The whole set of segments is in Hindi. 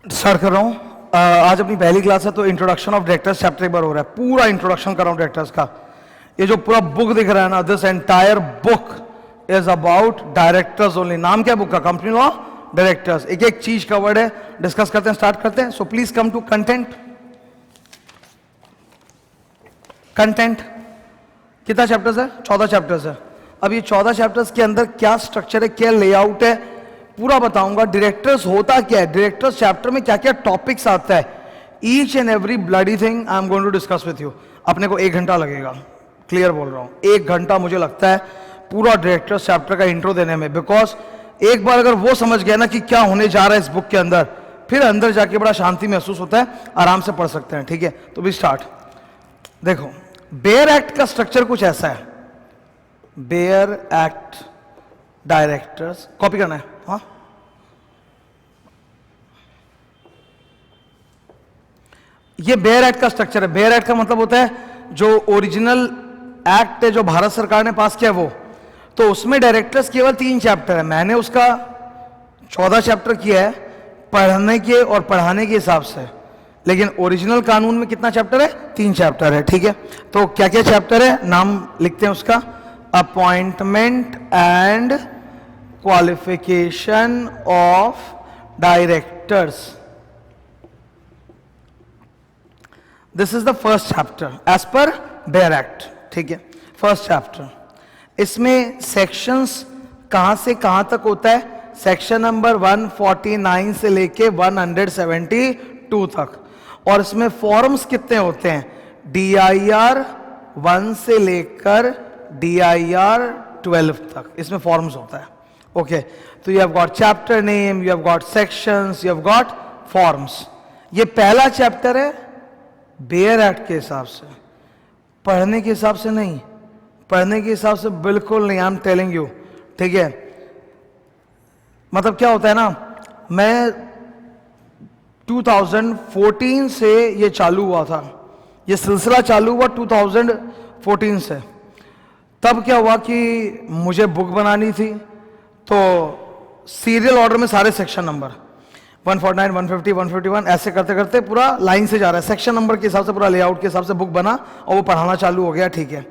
स्टार्ट कर रहा हूँ। आज अपनी पहली क्लास है तो इंट्रोडक्शन ऑफ डायरेक्टर्स चैप्टर एक बार हो रहा है। पूरा इंट्रोडक्शन कर रहा हूँ डायरेक्टर्स का। ये जो पूरा बुक दिख रहा है ना, this entire book is about directors only. नाम क्या बुक का? Company law directors. एक एक चीज का वर्ड है, डिस्कस करते हैं, स्टार्ट करते हैं। So please come to content. Content कितना चैप्टर्स है? 14 चैप्टर्स है। अब ये 14 चैप्टर्स के अंदर क्या स्ट्रक्चर है, क्या लेआउट है, पूरा बताऊंगा। डायरेक्टर्स होता क्या है, डायरेक्टर्स चैप्टर में क्या क्या टॉपिक्स आता है, each and every bloody thing I am going to discuss with you. अपने को 1 घंटा लगेगा, क्लियर बोल रहा हूं। 1 घंटा मुझे लगता है पूरा डायरेक्टर्स चैप्टर का इंट्रो देने में, बिकॉज एक बार अगर वो समझ गया ना कि क्या होने जा रहा है इस बुक के अंदर, फिर अंदर जाके बड़ा शांति महसूस होता है, आराम से पढ़ सकते हैं। ठीक है, तो भी स्टार्ट। देखो, बेयर एक्ट का स्ट्रक्चर कुछ ऐसा है। बेयर एक्ट डायरेक्टर्स, कॉपी करना है। हाँ, ये बेयर एक्ट का स्ट्रक्चर है। बेयर एक्ट का मतलब होता है जो ओरिजिनल एक्ट है जो भारत सरकार ने पास किया वो, तो उसमें डायरेक्टर्स केवल 3 चैप्टर है। मैंने उसका 14 चैप्टर किया है पढ़ने के और पढ़ाने के हिसाब से, लेकिन ओरिजिनल कानून में कितना चैप्टर है? 3 चैप्टर है। ठीक है, तो क्या क्या चैप्टर है, नाम लिखते हैं उसका। Appointment and qualification of directors, this is the first chapter as per bare act. ठीक है, फर्स्ट चैप्टर। इसमें सेक्शंस कहां से कहां तक होता है? सेक्शन नंबर 149 से लेके 172 तक। और इसमें फॉर्म्स कितने होते हैं? DIR 1 से लेकर DIR 12 तक इसमें फॉर्म्स होता है। ओके, तो you have got chapter name, you have got sections, you have got forms. ये पहला चैप्टर है बेयर एक्ट के हिसाब से, पढ़ने के हिसाब से नहीं। पढ़ने के हिसाब से बिल्कुल नहीं, आई एम टेलिंग यू। ठीक है, मतलब क्या होता है ना, मैं 2014 से ये चालू हुआ था, ये सिलसिला चालू हुआ 2014 से। तब क्या हुआ कि मुझे बुक बनानी थी, तो सीरियल ऑर्डर में सारे सेक्शन नंबर 149, 150, 151 ऐसे करते करते पूरा लाइन से जा रहा है। सेक्शन नंबर के हिसाब से पूरा लेआउट के हिसाब से बुक बना और वो पढ़ाना चालू हो गया। ठीक है,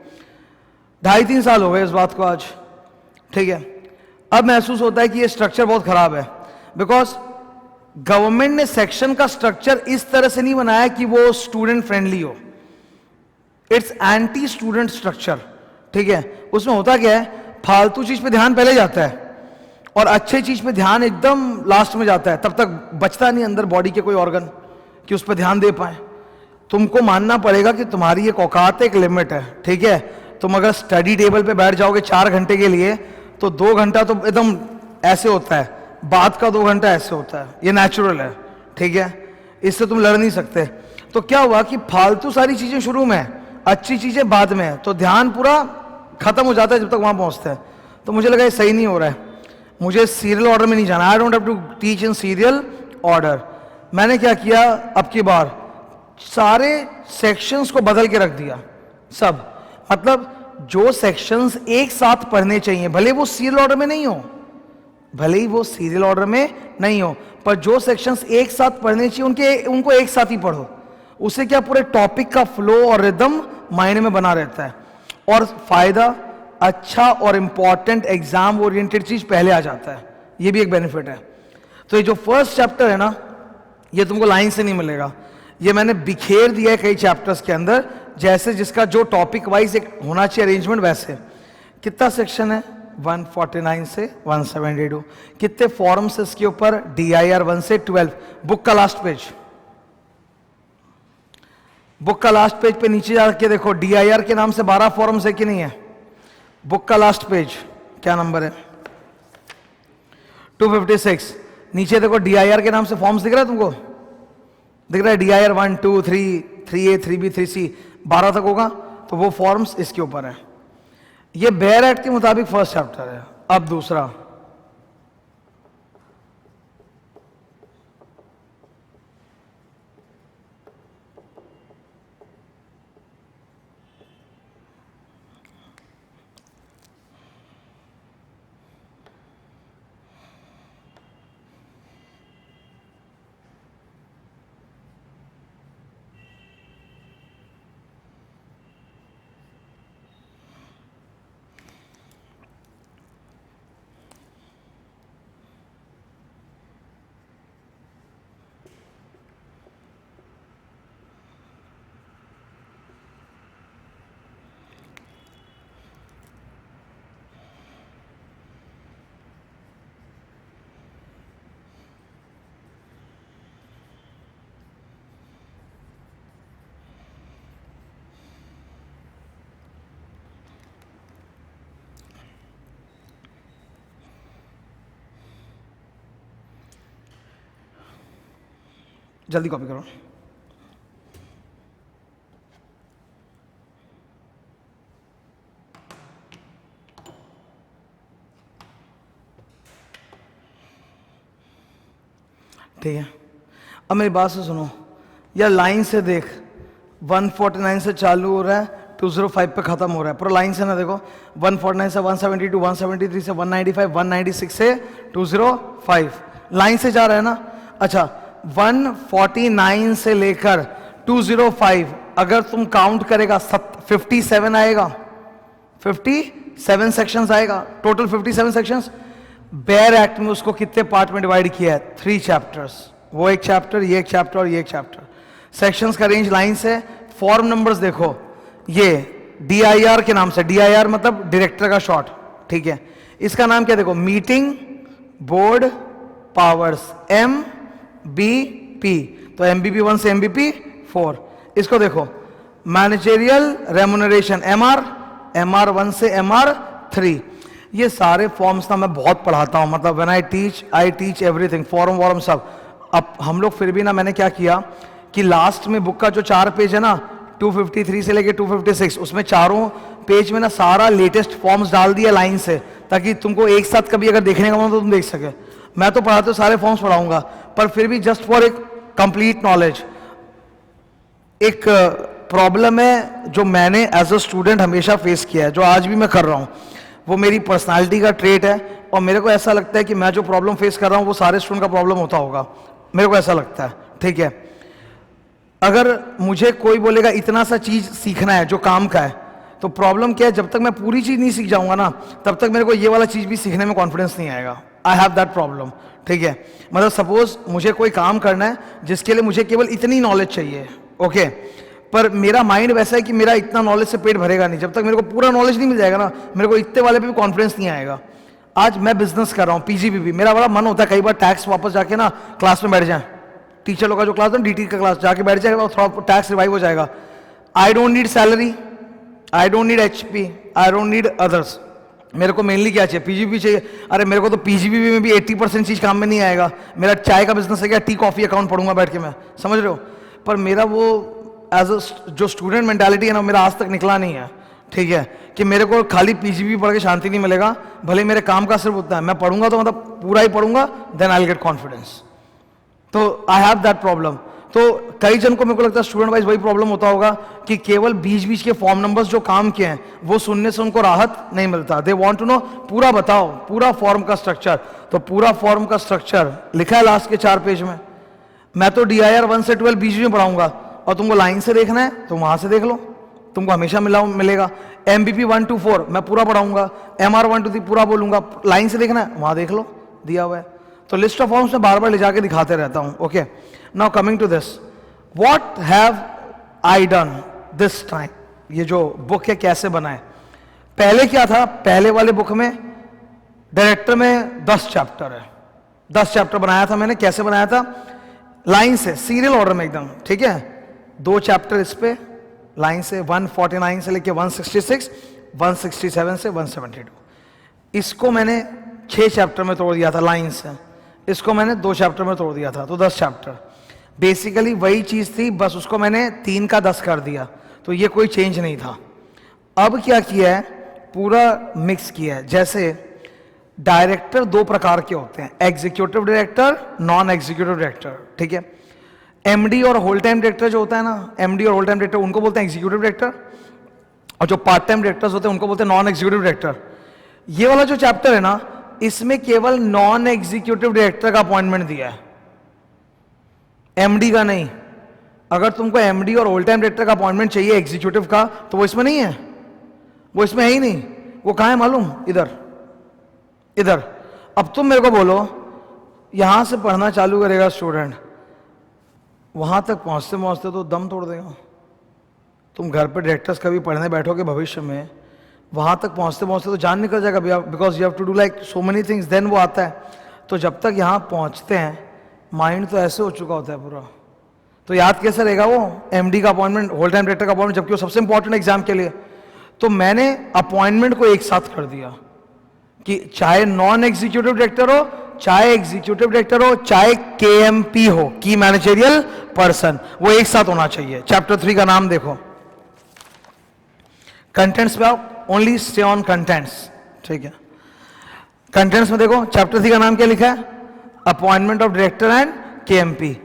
2.5-3 साल हो गए इस बात को आज। ठीक है, अब महसूस होता है कि ये स्ट्रक्चर बहुत खराब है, बिकॉज गवर्नमेंट ने सेक्शन का स्ट्रक्चर इस तरह से नहीं बनाया कि वो स्टूडेंट फ्रेंडली हो। It's anti student structure. ठीक है, उसमें होता क्या है, फालतू चीज पे ध्यान पहले जाता है और अच्छे चीज पे ध्यान एकदम लास्ट में जाता है। तब तक बचता नहीं अंदर बॉडी के कोई ऑर्गन कि उस पर ध्यान दे पाए। तुमको मानना पड़ेगा कि तुम्हारी एक औकात, एक लिमिट है। ठीक है, तुम अगर स्टडी टेबल पे बैठ जाओगे 4 घंटे के लिए, तो 2 घंटा तो एकदम ऐसे होता है, बाद का 2 घंटा ऐसे होता है, ये नेचुरल है। ठीक है, इससे तुम लड़ नहीं सकते। तो क्या हुआ कि फालतू सारी चीजें शुरू में, अच्छी चीजें बाद में, तो ध्यान पूरा खत्म हो जाता है जब तक वहां पहुंचते हैं। तो मुझे लगा ये सही नहीं हो रहा है, मुझे सीरियल ऑर्डर में नहीं जाना। I don't have to teach in serial order. मैंने क्या किया, अब की बार सारे सेक्शंस को बदल के रख दिया। सब मतलब जो सेक्शंस एक साथ पढ़ने चाहिए, भले वो सीरियल ऑर्डर में नहीं हो, भले ही वो सीरियल ऑर्डर में नहीं हो, पर जो सेक्शंस एक साथ पढ़ने चाहिए उनको एक साथ ही पढ़ो। उससे क्या, पूरे टॉपिक का फ्लो और रिदम माइंड में बना रहता है, और फायदा अच्छा और इंपॉर्टेंट एग्जाम ओरिएंटेड चीज पहले आ जाता है। ये भी एक बेनिफिट है। तो ये जो फर्स्ट चैप्टर है ना, ये तुमको लाइन से नहीं मिलेगा, ये मैंने बिखेर दिया है कई चैप्टर्स के अंदर, जैसे जिसका जो टॉपिक वाइज एक होना चाहिए अरेंजमेंट वैसे। कितना सेक्शन है? 149 से 172। कितने फॉर्म्स इसके ऊपर? DIR 1 से 12। बुक का लास्ट पेज, बुक का लास्ट पेज पे नीचे जाके देखो, DIR के नाम से 12 फॉर्म्स है कि नहीं है? बुक का लास्ट पेज क्या नंबर है? 256। नीचे देखो, DIR के नाम से फॉर्म्स दिख रहा है तुमको? दिख रहा है DIR 1, 2, 3, 3A, 3B, 3C, 12 तक होगा। तो वो फॉर्म्स इसके ऊपर है। ये बेयर एक्ट के मुताबिक फर्स्ट चैप्टर है। अब दूसरा, जल्दी कॉपी करो। ठीक है, अब मेरी बात से सुनो, या लाइन से देख, 149 से चालू हो रहा है, 205 पे खत्म हो रहा है, पूरा लाइन से ना देखो, 149 से 172, 173 से 195, 196 से 205, लाइन से जा रहा है ना। अच्छा, 149 से लेकर 205 अगर तुम काउंट करेगा 57 आएगा, 57 सेक्शंस आएगा, टोटल 57 सेक्शंस। बेयर एक्ट में उसको कितने पार्ट में डिवाइड किया है? 3 चैप्टर्स, वो एक चैप्टर, ये एक चैप्टर और ये एक चैप्टर। सेक्शंस का रेंज लाइन से। फॉर्म नंबर्स देखो, ये DIR के नाम से, DIR मतलब डायरेक्टर का शॉर्ट, ठीक है। इसका नाम क्या देखो, मीटिंग बोर्ड पावर्स, MBP, तो MBP 1 से MBP 4। इसको देखो, मैनेजरियल रेम्युनरेशन, MR 1 से MR 3। ये सारे फॉर्म्स ना मैं बहुत पढ़ाता हूं, मतलब when I teach everything, form warm सब। अब हम लोग फिर भी ना, मैंने क्या किया कि लास्ट में बुक का जो 4 पेज है ना, 253 से लेके 256, उसमें चारों पेज में ना सारा लेटेस्ट फॉर्म्स डाल दिया लाइन से, ताकि तुमको एक साथ कभी अगर देखने का मन तो तुम देख सके। मैं तो पढ़ाते सारे फॉर्म्स पढ़ाऊंगा, पर फिर भी जस्ट फॉर एक कंप्लीट नॉलेज। एक प्रॉब्लम है जो मैंने एज अ स्टूडेंट हमेशा फेस किया है, जो आज भी मैं कर रहा हूं, वो मेरी पर्सनालिटी का ट्रेट है, और मेरे को ऐसा लगता है कि मैं जो प्रॉब्लम फेस कर रहा हूं वो सारे स्टूडेंट का प्रॉब्लम होता होगा, मेरे को ऐसा लगता है, ठीक है। अगर मुझे कोई बोलेगा इतना सा चीज सीखना है जो काम का है, तो प्रॉब्लम क्या है, जब तक मैं पूरी चीज नहीं सीख जाऊंगा ना, तब तक मेरे को ये वाला चीज भी सीखने में कॉन्फिडेंस नहीं आएगा। आई हैव दैट प्रॉब्लम, ठीक है। मतलब सपोज मुझे कोई काम करना है जिसके लिए मुझे केवल इतनी नॉलेज चाहिए, ओके, पर मेरा माइंड वैसा है कि मेरा इतना नॉलेज से पेट भरेगा नहीं, जब तक मेरे को पूरा नॉलेज नहीं मिल जाएगा ना, मेरे को इतने वाले पे भी कॉन्फिडेंस नहीं आएगा। आज मैं बिजनेस कर रहा हूँ, PGBB, मेरा बड़ा मन होता है कई बार टैक्स वापस जाके ना क्लास में बैठ जाए, टीचर लोग का जो क्लास है, DT का क्लास जाके बैठ जाएगा, थोड़ा टैक्स रिवाइव हो जाएगा। I don't need salary, I don't need HP, I don't need others. मेरे को मेनली क्या चाहिए? PGBB चाहिए। अरे मेरे को तो PGBB में भी 80% चीज काम में नहीं आएगा। मेरा चाय का बिजनेस है क्या, टी कॉफी अकाउंट पढ़ूंगा बैठ के मैं, समझ रहे हो। पर मेरा वो एज अ जो स्टूडेंट मेंटालिटी है ना, मेरा आज तक निकला नहीं है, ठीक है, कि मेरे को खाली PGBB पढ़ के शांति नहीं मिलेगा, भले मेरे काम का सिर्फ उतना है, मैं पढ़ूंगा तो मतलब पूरा ही पढ़ूंगा, then I will get confidence. तो आई हैव दैट प्रॉब्लम। तो कई जन को मेरे को लगता है स्टूडेंट वाइज वही प्रॉब्लम होता होगा कि केवल बीच बीच के फॉर्म नंबर्स जो काम के हैं वो सुनने से उनको राहत नहीं मिलता। दे वांट टू नो पूरा बताओ, पूरा फॉर्म का स्ट्रक्चर। तो पूरा फॉर्म का स्ट्रक्चर लिखा है लास्ट के 4 पेज में। मैं तो DIR 1 से 12 बीच में पढ़ाऊंगा, और तुमको लाइन से देखना है तो वहां से देख लो, तुमको हमेशा मिलेगा। MBP 1 to 4 मैं पूरा पढ़ाऊंगा, MR 1 to 3 पूरा बोलूंगा, लाइन से देखना है वहां देख लो, दिया हुआ है। तो लिस्ट ऑफ फॉर्म्स में बार बार ले जाके दिखाते रहता हूं। Okay, now coming to this, what have I done this time. ये जो बुक है कैसे बना है? पहले क्या था, पहले वाले बुक में डायरेक्टर में 10 चैप्टर है, 10 चैप्टर बनाया था मैंने। कैसे बनाया था? लाइन से, सीरियल ऑर्डर में एकदम, ठीक है। 2 चैप्टर इस पे लाइन से, 149 से लेके 166, 167 से 172। इसको मैंने 6 चैप्टर में तोड़ दिया था लाइन से, इसको मैंने 2 चैप्टर में तोड़ दिया था, तो 10 चैप्टर। बेसिकली वही चीज थी, बस उसको मैंने 3 का 10 कर दिया, तो ये कोई चेंज नहीं था। अब क्या किया है, पूरा मिक्स किया है। जैसे डायरेक्टर 2 प्रकार के होते हैं, executive director, non executive director, ठीक है। MD और होल टाइम डायरेक्टर जो होता है ना, MD और होल टाइम डायरेक्टर, उनको बोलते हैं एग्जीक्यूटिव डायरेक्टर, और जो पार्ट टाइम डायरेक्टर्स होते हैं उनको बोलते हैं नॉन एग्जीक्यूटिव डायरेक्टर। ये वाला जो चैप्टर है ना, इसमें केवल नॉन एग्जीक्यूटिव डायरेक्टर का अपॉइंटमेंट दिया है, MD का नहीं। अगर तुमको MD और होल टाइम डायरेक्टर का अपॉइंटमेंट चाहिए एग्जीक्यूटिव का, तो वो इसमें नहीं है, वो इसमें है ही नहीं। वो कहां है मालूम? इधर, इधर। अब तुम मेरे को बोलो, यहां से पढ़ना चालू करेगा स्टूडेंट, वहां तक पहुंचते पहुंचते तो दम तोड़ देगा। तुम घर पे डायरेक्टर्स कभी पढ़ने बैठोगे भविष्य में, वहां तक पहुंचते पहुंचते तो जान निकल जाएगा, because you have to do like so many things, then वो आता है। तो जब तक यहां पहुंचते हैं, माइंड तो ऐसे हो चुका होता है पूरा, तो याद कैसे रहेगा वो MD का अपॉइंटमेंट, होल टाइम डायरेक्टर का अपॉइंटमेंट, जबकि वो सबसे इंपॉर्टेंट एग्जाम के लिए। तो मैंने अपॉइंटमेंट को एक साथ कर दिया कि चाहे नॉन एग्जीक्यूटिव डायरेक्टर हो, चाहे एग्जीक्यूटिव डायरेक्टर हो, चाहे केएमपी हो, की मैनेजरियल पर्सन, वो एक साथ होना चाहिए। चैप्टर 3 का नाम देखो, कंटेंट्स पे आओ, ओनली स्टे ऑन कंटेंट्स, ठीक है। कंटेंट्स में देखो चैप्टर 3 का नाम क्या लिखा है, appointment of director and KMP.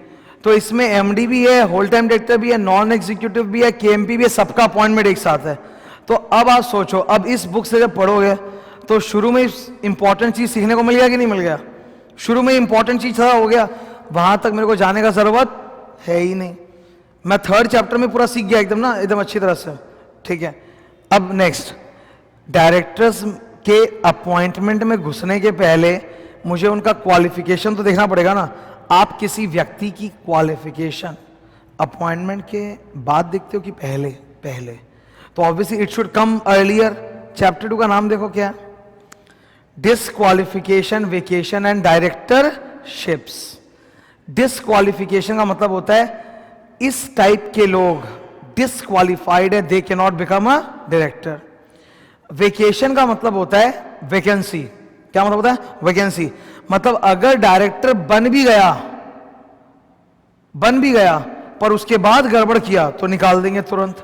तो इसमें एमडी भी है, होल टाइम डायरेक्टर भी है, नॉन एग्जीक्यूटिव भी है, केएमपी भी है, सबका अपॉइंटमेंट एक साथ है। तो अब आप सोचो, अब इस बुक से जब पढ़ोगे तो शुरू में इंपॉर्टेंट चीज सीखने को मिल गया कि नहीं मिल गया? शुरू में इंपॉर्टेंट चीज था, हो गया, वहां तक मेरे को जाने का जरूरत है ही नहीं। मैं 3rd चैप्टर में पूरा सीख गया एकदम ना, एकदम अच्छी तरह से, ठीक है। अब नेक्स्ट, डायरेक्टर्स के अपॉइंटमेंट में घुसने के पहले मुझे उनका क्वालिफिकेशन तो देखना पड़ेगा ना। आप किसी व्यक्ति की क्वालिफिकेशन अपॉइंटमेंट के बाद देखते हो कि पहले? पहले। तो obviously it should come earlier. Chapter 2 का नाम देखो क्या है, disqualification, vacation and directorships. Disqualification का मतलब होता है इस टाइप के लोग डिसक्वालिफाइड है, they can not become a director. Vacation का मतलब होता है वैकेंसी। क्या मतलब होता है? वैकेंसी। मतलब अगर डायरेक्टर बन भी गया पर उसके बाद गड़बड़ किया तो निकाल देंगे तुरंत।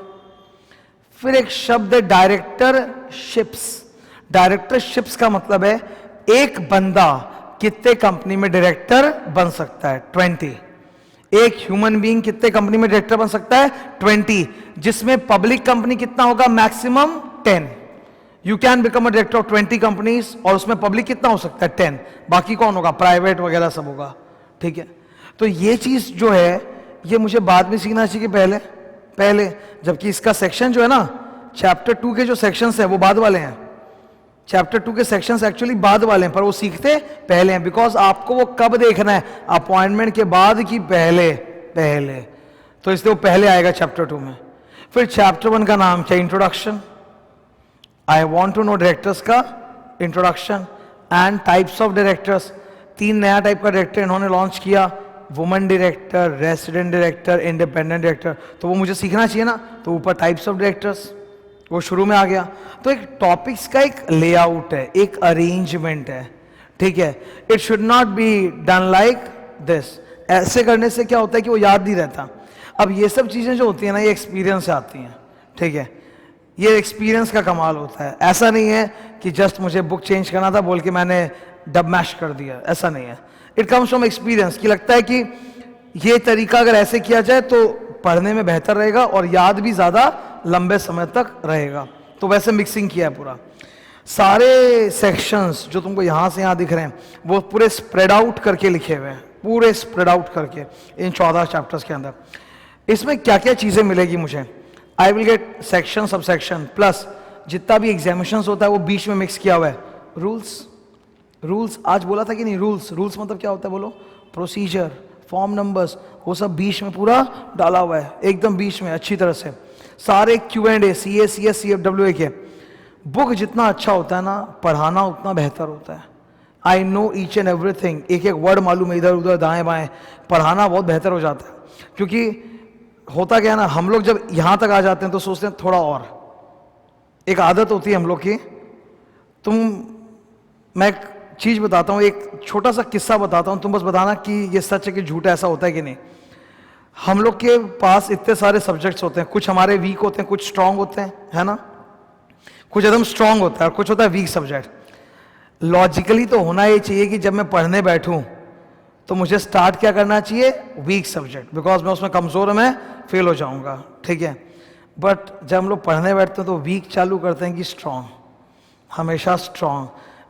फिर एक शब्द है डायरेक्टरशिप्स। डायरेक्टरशिप्स का मतलब है एक बंदा कितने कंपनी में डायरेक्टर बन सकता है? 20। एक ह्यूमन बीइंग कितने कंपनी में डायरेक्टर बन सकता है? 20। जिसमें पब्लिक कंपनी कितना होगा? Maximum 10। You can become a director of 20 companies, और उसमें पब्लिक कितना हो सकता है? 10। बाकी कौन होगा? प्राइवेट वगैरह सब होगा, ठीक है। तो ये चीज जो है ये मुझे बाद में सीखना चाहिए कि पहले, जबकि इसका सेक्शन जो है ना, चैप्टर 2 के जो सेक्शंस है वो बाद वाले हैं। चैप्टर 2 के सेक्शंस एक्चुअली बाद वाले हैं, पर वो सीखते पहले हैं। बिकॉज आपको वो कब देखना है, अपॉइंटमेंट के बाद कि पहले? तो इसलिए वो पहले आएगा चैप्टर 2 में। फिर चैप्टर 1 का नाम क्या? Introduction. I want to know directors का introduction and types of directors. 3 नया टाइप का डायरेक्टर इन्होंने लॉन्च किया, woman director, resident director, independent director. तो वो मुझे सीखना चाहिए ना। तो ऊपर टाइप्स ऑफ डायरेक्टर्स वो शुरू में आ गया। तो एक टॉपिक्स का एक लेआउट है, एक अरेंजमेंट है, ठीक है। It should not be done like this. ऐसे करने से क्या होता है कि वो याद नहीं रहता। अब ये सब चीजें जो होती है ना, ये एक्सपीरियंस से आती हैं, ठीक है। ये एक्सपीरियंस का कमाल होता है। ऐसा नहीं है कि जस्ट मुझे बुक चेंज करना था बोल के मैंने डब मैश कर दिया, ऐसा नहीं है। इट कम्स फ्रॉम एक्सपीरियंस कि लगता है कि ये तरीका अगर ऐसे किया जाए तो पढ़ने में बेहतर रहेगा और याद भी ज्यादा लंबे समय तक रहेगा। तो वैसे मिक्सिंग किया है पूरा। सारे सेक्शंस जो तुमको यहां से यहां दिख रहे हैं वो पूरे स्प्रेड आउट करके लिखे हुए हैं, पूरे स्प्रेड आउट करके इन 14 चैप्टर्स के अंदर। इसमें क्या क्या चीजें मिलेगी मुझे? आई will gate section, sub section, plus जितना भी एग्जामिनेशन होता है वो बीच में मिक्स किया हुआ है। रूल्स आज बोला था कि नहीं? रूल्स मतलब क्या होता है बोलो? प्रोसीजर, फॉर्म नंबर्स, वो सब बीच में पूरा डाला हुआ है, एकदम बीच में अच्छी तरह से। सारे Q&A, CA, CS, CFWA के। बुक जितना अच्छा होता है ना, पढ़ाना उतना बेहतर होता है। I know each and everything, एक एक वर्ड मालूम है, इधर उधर दाएं बाएं, पढ़ाना बहुत बेहतर हो जाता है। क्योंकि होता क्या है ना, हम लोग जब यहां तक आ जाते हैं तो सोचते हैं थोड़ा और। एक आदत होती है हम लोग की। मैं एक चीज बताता हूं, एक छोटा सा किस्सा बताता हूं, तुम बस बताना कि ये सच है कि झूठ, ऐसा होता है कि नहीं। हम लोग के पास इतने सारे सब्जेक्ट्स होते हैं, कुछ हमारे वीक होते हैं, कुछ स्ट्रांग होते हैं, है ना। कुछ एकदम स्ट्रांग होता है और कुछ होता है वीक सब्जेक्ट। लॉजिकली तो होना ये चाहिए कि जब मैं पढ़ने बैठूं तो मुझे स्टार्ट क्या करना चाहिए? वीक सब्जेक्ट, बिकॉज मैं उसमें कमजोर, मैं फेल हो जाऊंगा, ठीक है। बट जब हम लोग पढ़ने बैठते हैं तो वीक चालू करते हैं कि स्ट्रांग, हमेशा स्ट्रांग।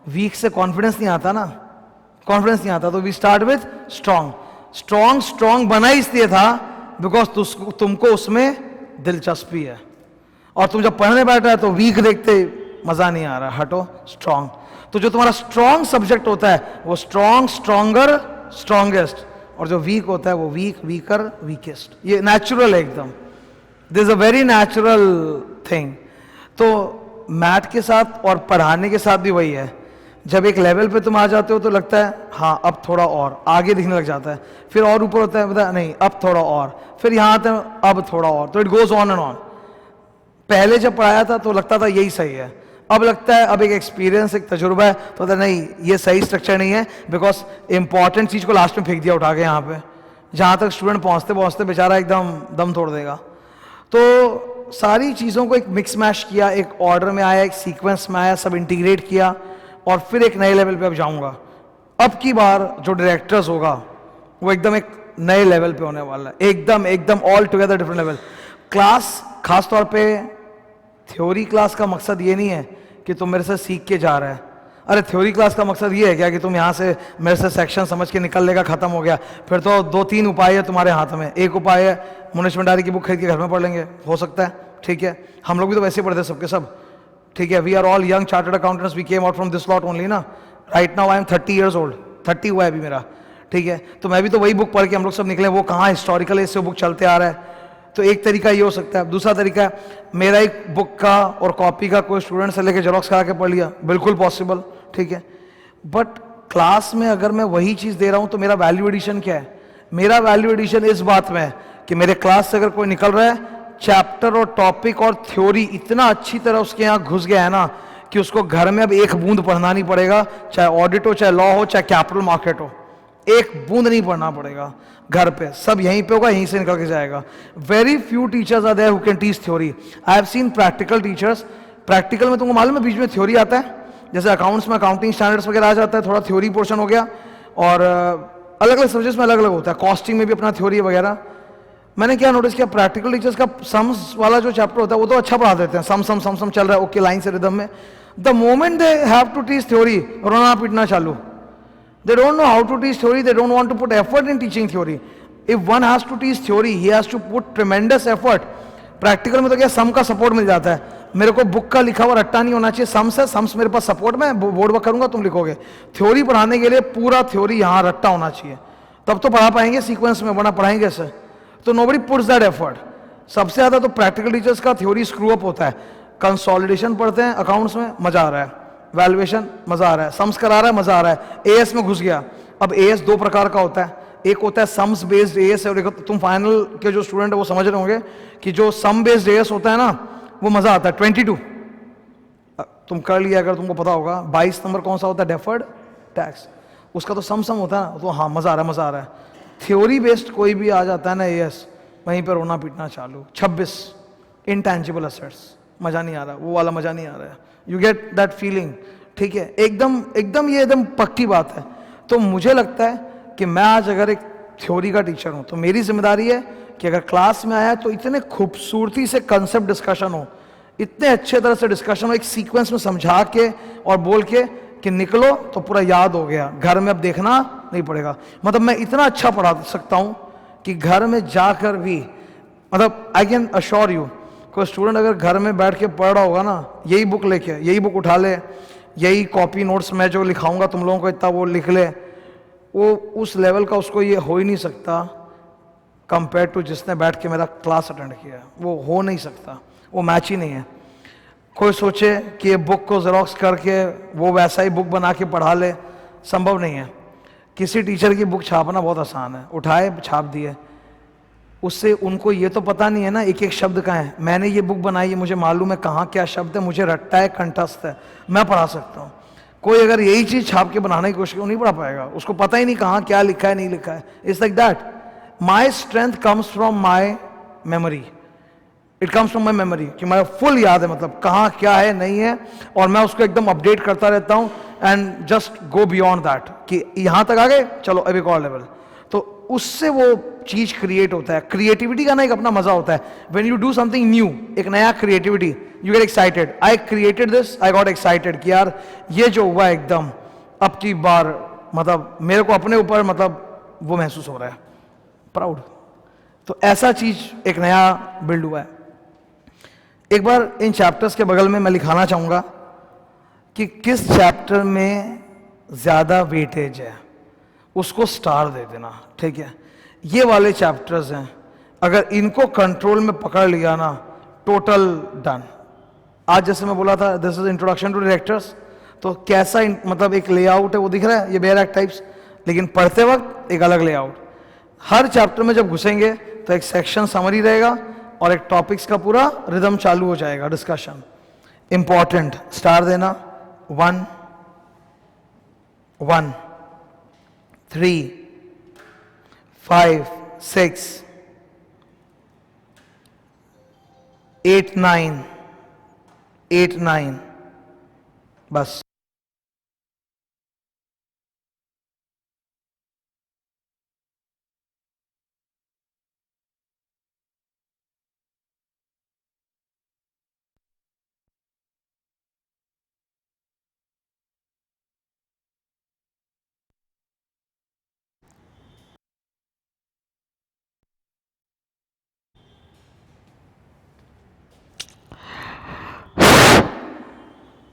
वीक से कॉन्फिडेंस नहीं आता ना, कॉन्फिडेंस नहीं आता, तो we start with strong. Strong बना ही इसलिए था बिकॉज तुमको उसमें दिलचस्पी है। और तुम जब पढ़ने बैठ रहे हो तो वीक देखते मजा नहीं आ रहा, हटो स्ट्रांग। तो जो तुम्हारा स्ट्रांग सब्जेक्ट होता है वो स्ट्रांग, स्ट्रांगर, स्ट्रांगेस्ट, और जो वीक होता है वो वीक, वीकर, वीकेस्ट। ये नेचुरल है एकदम, this is a very natural thing. तो मैथ के साथ और पढ़ाने के साथ भी वही है। जब एक लेवल पे तुम आ जाते हो तो लगता है हाँ अब थोड़ा और आगे दिखने लग जाता है, फिर और ऊपर होता है पता नहीं अब थोड़ा और, फिर यहाँ आते हैं अब थोड़ा और, तो it goes on and on. पहले जब पढ़ाया था तो लगता था यही सही है, अब लगता है अब एक एक्सपीरियंस, एक तजुर्बा है, तो होता है नहीं ये सही स्ट्रक्चर नहीं है, बिकॉज इंपॉर्टेंट चीज को लास्ट में फेंक दिया उठा के यहाँ पे, जहां तक स्टूडेंट पहुंचते पहुंचते बेचारा एकदम दम तोड़ देगा। तो सारी चीज़ों को एक मिक्स मैश किया, एक ऑर्डर में आया, एक सीक्वेंस में आया, सब इंटीग्रेट किया, और फिर एक नए लेवल पे अब जाऊंगा। अब की बार जो डायरेक्टर्स होगा वो एकदम एक नए लेवल पे होने वाला है, एकदम एकदम all together different level. Class खास तौर पे थ्योरी क्लास का मकसद ये नहीं है कि तुम मेरे से सीख के जा रहे हैं। अरे थ्योरी क्लास का मकसद ये है क्या कि तुम यहाँ से मेरे से सेक्शन समझ के निकल लेगा, खत्म हो गया। फिर तो 2-3 उपाय है तुम्हारे हाथ में। एक उपाय है मुनीश भंडारी की बुक खरीद के घर में पढ़ लेंगे, हो सकता है, ठीक है, हम लोग भी तो वैसे पढ़ते सबके सब, ठीक है। We are all young chartered accountants, we came out from this lot only ना। Right now I am 30 years old, 30 हुआ है अभी मेरा, ठीक है। तो मैं भी तो वही बुक पढ़ के हम लोग सब निकले, वो कहाँ हिस्टोरिकल है, इससे बुक चलते आ रहा है। तो एक तरीका ये हो सकता है। दूसरा तरीका है मेरा एक बुक का और कॉपी का कोई स्टूडेंट से लेके जेरोक्स करा के पढ़ लिया, बिल्कुल पॉसिबल, ठीक है। बट क्लास में अगर मैं वही चीज दे रहा हूं तो मेरा वैल्यू एडिशन क्या है? मेरा वैल्यू एडिशन इस बात में है कि मेरे क्लास से अगर कोई निकल रहा है, चैप्टर और टॉपिक और थ्योरी इतना अच्छी तरह उसके यहाँ घुस गया है ना कि उसको घर में अब एक बूंद पढ़ना नहीं पड़ेगा, चाहे ऑडिट हो, चाहे लॉ हो, चाहे कैपिटल मार्केट हो, एक बूंद नहीं पढ़ना पड़ेगा घर पे, सब यहीं पे होगा, यहीं से निकल के जाएगा। Very few teachers are there who can teach theory. I have seen practical teachers. Practical में तुमको मालूम है बीच में थ्योरी आता है, जैसे अकाउंट्स में अकाउंटिंग स्टैंडर्ड्स वगैरह आ जाता है, थोड़ा थ्योरी पोर्शन हो गया, और अलग अलग सब्जेक्ट्स में अलग अलग होता है, कॉस्टिंग में भी अपना थ्योरी वगैरह। मैंने क्या नोटिस किया, प्रैक्टिकल टीचर्स का सम्स वाला जो चैप्टर होता है वो तो अच्छा पढ़ा देते हैं, सम सम सम सम चल रहा है ओके लाइन से रिदम में। The moment they have to teach theory, रोना पीटना चालू। They don't know how to teach theory, they don't want to put effort in teaching theory. If one has to teach theory, he has to put tremendous effort. Practical में तो क्या सम का सपोर्ट मिल जाता है, मेरे को बुक का लिखा हुआ रट्टा नहीं होना चाहिए, सम्स है, सम्स मेरे पास सपोर्ट में बोर्ड वर्क करूंगा, तुम लिखोगे। थ्योरी पढ़ाने के लिए पूरा थ्योरी यहाँ रट्टा होना चाहिए, तब तो पढ़ा पाएंगे सीक्वेंस में, वरना पढ़ाएंगे कैसे? तो नोबडी पुट्स दैट एफर्ट। सबसे ज्यादा तो प्रैक्टिकल टीचर्स का थ्योरी स्क्रू अप होता है। कंसोलिडेशन पढ़ते हैं अकाउंट्स में, मजा आ रहा है, वैल्यूएशन मजा आ रहा है, सम्स करा रहा है, मजा आ रहा है, एएस में घुस गया। अब एएस दो प्रकार का होता है, एक होता है सम्स बेस्ड एएस, और एक तुम फाइनल के जो स्टूडेंट है वो समझ रहे होंगे कि जो सम बेस्ड एएस होता है ना वो मजा आता है। 22 तुम कर लिया अगर तुमको पता होगा। 22 नंबर कौन सा होता है? डेफर्ड टैक्स, उसका तो सम होता है ना, तो हाँ मजा आ रहा है, मजा आ रहा है। थ्योरी बेस्ड कोई भी आ जाता है ना एएस, वहीं पर रोना पीटना चालू। 26 इंटैंजिबल एसेट्स, मजा नहीं आ रहा, वो वाला मजा नहीं आ रहा है, यू गेट दैट फीलिंग, ठीक है। एकदम एकदम ये एकदम पक्की बात है। तो मुझे लगता है कि मैं आज अगर एक थ्योरी का टीचर हूं तो मेरी जिम्मेदारी है कि अगर क्लास में आया तो इतने खूबसूरती से कंसेप्ट डिस्कशन हो, इतने अच्छे तरह से डिस्कशन हो, एक सीक्वेंस में समझा के और बोल के कि निकलो तो पूरा याद हो गया, घर में अब देखना नहीं पड़ेगा। मतलब मैं इतना अच्छा पढ़ा सकता हूं कि घर में जाकर भी, मतलब आई कैन अश्योर यू, कोई स्टूडेंट अगर घर में बैठ के पढ़ रहा होगा ना, यही बुक लेके, यही बुक उठा ले, यही कॉपी नोट्स में जो लिखाऊंगा तुम लोगों को इतना वो लिख ले, वो उस लेवल का उसको ये हो ही नहीं सकता कंपेयर टू जिसने बैठ के मेरा क्लास अटेंड किया। वो हो नहीं सकता, वो मैच ही नहीं है। कोई सोचे कि ये बुक को जेरोक्स करके वो वैसा ही बुक बना के पढ़ा ले, संभव नहीं है। किसी टीचर की बुक छापना बहुत आसान है, उठाए छाप दिए, उससे उनको ये तो पता नहीं है ना एक एक शब्द का है। मैंने ये बुक बनाई है, मुझे मालूम है कहाँ क्या शब्द है, मुझे रट्टा है, कंठस्थ है, मैं पढ़ा सकता हूँ। कोई अगर यही चीज छाप के बनाने की कोशिश नहीं पढ़ा पाएगा, उसको पता ही नहीं कहाँ क्या लिखा है नहीं लिखा है। It's like that, my strength comes from my memory, it comes from my memory, कि मेरा फुल याद है, मतलब कहाँ क्या है नहीं है, और मैं उसको एकदम अपडेट करता रहता हूँ and just go beyond that कि यहाँ तक आ गए, चलो अब एक और लेवल। तो उससे वो चीज क्रिएट होता है। क्रिएटिविटी का ना एक अपना मजा होता है, when you do something new, एक नया creativity, you get excited. I created this, I got excited कि यार ये जो हुआ एकदम अब की बार, मतलब मेरे को अपने ऊपर मतलब वो महसूस हो रहा है, प्राउड। तो ऐसा चीज एक नया बिल्ड हुआ है। एक बार इन चैप्टर्स के बगल में मैं लिखाना चाहूंगा कि किस चैप्टर में ज्यादा वेटेज है, उसको स्टार दे देना, ठीक है। ये वाले चैप्टर्स हैं, अगर इनको कंट्रोल में पकड़ लिया ना, टोटल डन। आज जैसे मैं बोला था this is introduction to directors, तो कैसा मतलब एक लेआउट है वो दिख रहा है, ये बेरैक टाइप्स, लेकिन पढ़ते वक्त एक अलग लेआउट। हर चैप्टर में जब घुसेंगे तो एक सेक्शन समरी रहेगा और एक टॉपिक्स का पूरा रिदम चालू हो जाएगा, डिस्कशन। इंपॉर्टेंट स्टार देना, 1 1 3 5 6 8 9 8 9 बस।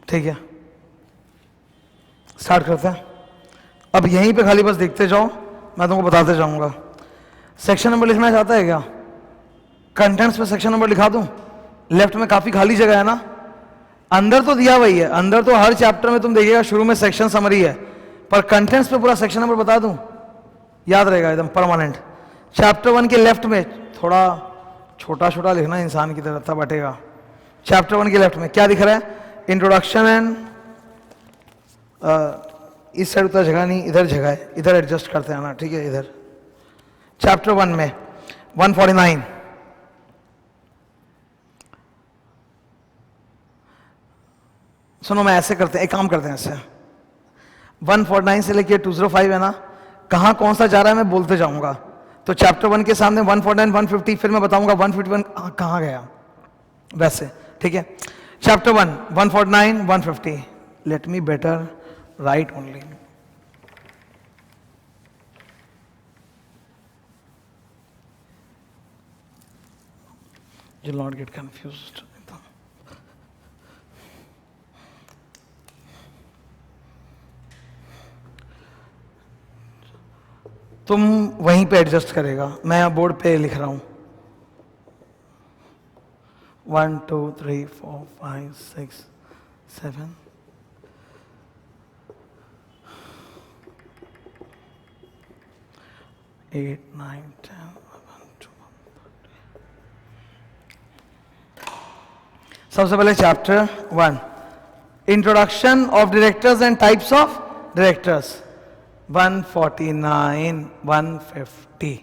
ठीक है, स्टार्ट करते हैं। अब यहीं पे खाली बस देखते जाओ, मैं तुमको बताते जाऊंगा। सेक्शन नंबर लिखना चाहता है क्या? कंटेंट्स में सेक्शन नंबर लिखा दूं? लेफ्ट में काफी खाली जगह है ना, अंदर तो दिया वही है, अंदर तो हर चैप्टर में तुम देखिएगा शुरू में सेक्शन समरी है, पर कंटेंट्स पे पूरा सेक्शन नंबर बता दूं, याद रहेगा एकदम परमानेंट। चैप्टर 1 के लेफ्ट में थोड़ा छोटा छोटा लिखना, इंसान की तरह तब बटेगा। चैप्टर 1 के लेफ्ट में क्या दिख रहा है? इंट्रोडक्शन एंड, इस साइड उतना जगह नहीं, इधर जगह है, इधर एडजस्ट करते हैं ना, ठीक है। इधर चैप्टर 1 में 149, सुनो मैं ऐसे करते हैं, एक काम करते हैं ऐसे, 149 से लेके 205 है ना, कहाँ कौन सा जा रहा है मैं बोलते जाऊंगा। तो चैप्टर 1 के सामने 149 150, फिर मैं बताऊंगा 151 कहाँ गया, वैसे ठीक है। Chapter 1 149 150, let me better right only. You'll not get confused. तुम वहीं पे एडजस्ट करेगा, मैं बोर्ड पे लिख रहा हूं 1 2 3 4 5 6 7 8 9 10 11 12। सबसे पहले chapter 1, introduction of directors and types of directors, 149 150।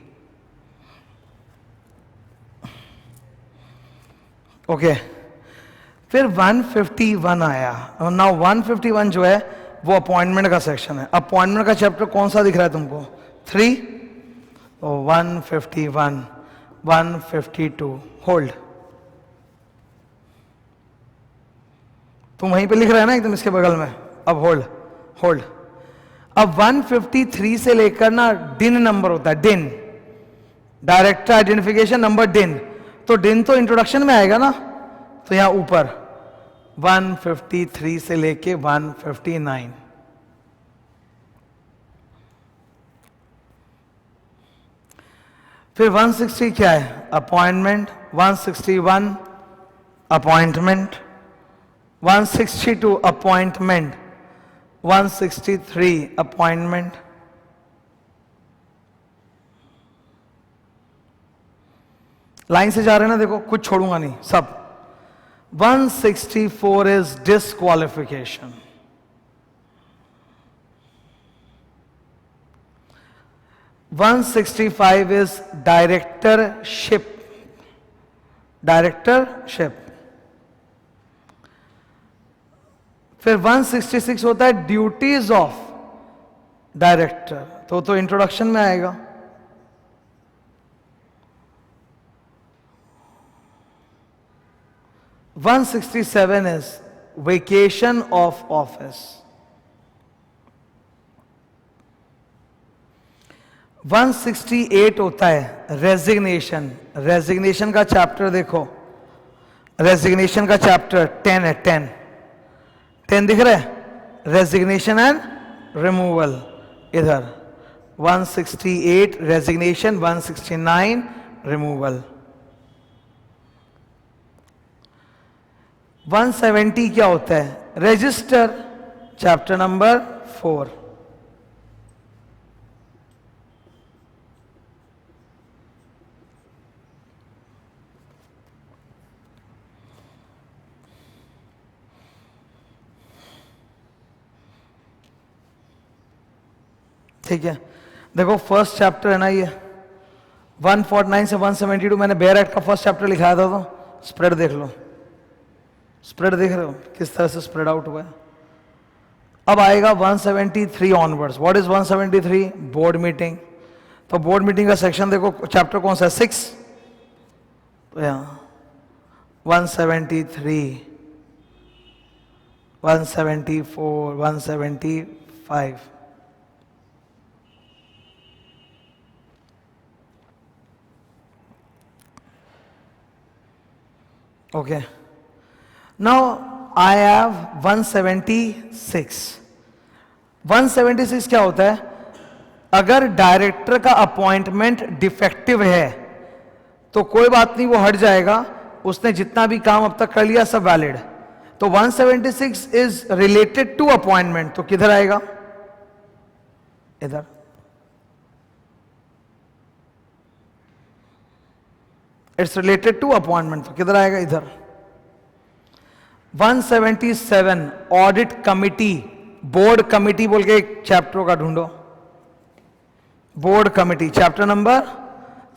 Okay, फिर 151 आया। नाउ 151 जो है वो अपॉइंटमेंट का सेक्शन है। अपॉइंटमेंट का चैप्टर कौन सा दिख रहा है तुमको? 3। तो 151 152 होल्ड, तुम वहीं पे लिख रहे हैं ना एकदम इसके बगल में। अब होल्ड होल्ड। अब 153 से लेकर ना डिन नंबर होता है, डिन डायरेक्टर आइडेंटिफिकेशन नंबर डिन, तो डिन तो इंट्रोडक्शन में आएगा ना, तो यहां ऊपर 153 से लेके 159। फिर 160 क्या है? Appointment. 161 appointment, 162 appointment, 163 appointment, line से जा रहे हैं ना, देखो कुछ छोड़ूंगा नहीं सब। 164 is disqualification, 165 is directorship, directorship. फिर 166 होता है ड्यूटीज ऑफ डायरेक्टर, तो इंट्रोडक्शन में आएगा। One 167 is vacation of office, 168 होता है रेजिग्नेशन। रेजिग्नेशन का चैप्टर देखो, रेजिग्नेशन का चैप्टर 10 है, 10 दिख रहा है, रेजिग्नेशन एंड रिमूवल। इधर 168 रेजिग्नेशन, 169 रिमूवल। 170 क्या होता है? Register, chapter number 4। ठीक है, देखो फर्स्ट चैप्टर है ना ये 149 से 172, मैंने बेयर एक्ट का फर्स्ट चैप्टर लिखाया था, तो स्प्रेड देख लो, स्प्रेड देख रहे हो किस तरह से स्प्रेड आउट हुआ है। अब आएगा 173 onwards. What is 173? Board meeting. तो बोर्ड मीटिंग का सेक्शन देखो, चैप्टर कौन सा है? 6। तो यहाँ 173, 174, 175। Okay, now I have 176। 176 क्या होता है? अगर डायरेक्टर का अपॉइंटमेंट डिफेक्टिव है तो कोई बात नहीं, वो हट जाएगा, उसने जितना भी काम अब तक कर लिया सब वैलिड। तो 176 इज रिलेटेड टू अपॉइंटमेंट, तो किधर आएगा? इधर। इट्स रिलेटेड टू अपॉइंटमेंट, तो किधर आएगा? इधर। 177 ऑडिट कमिटी, बोर्ड कमिटी बोल के एक चैप्टर का ढूंढो, बोर्ड कमिटी चैप्टर नंबर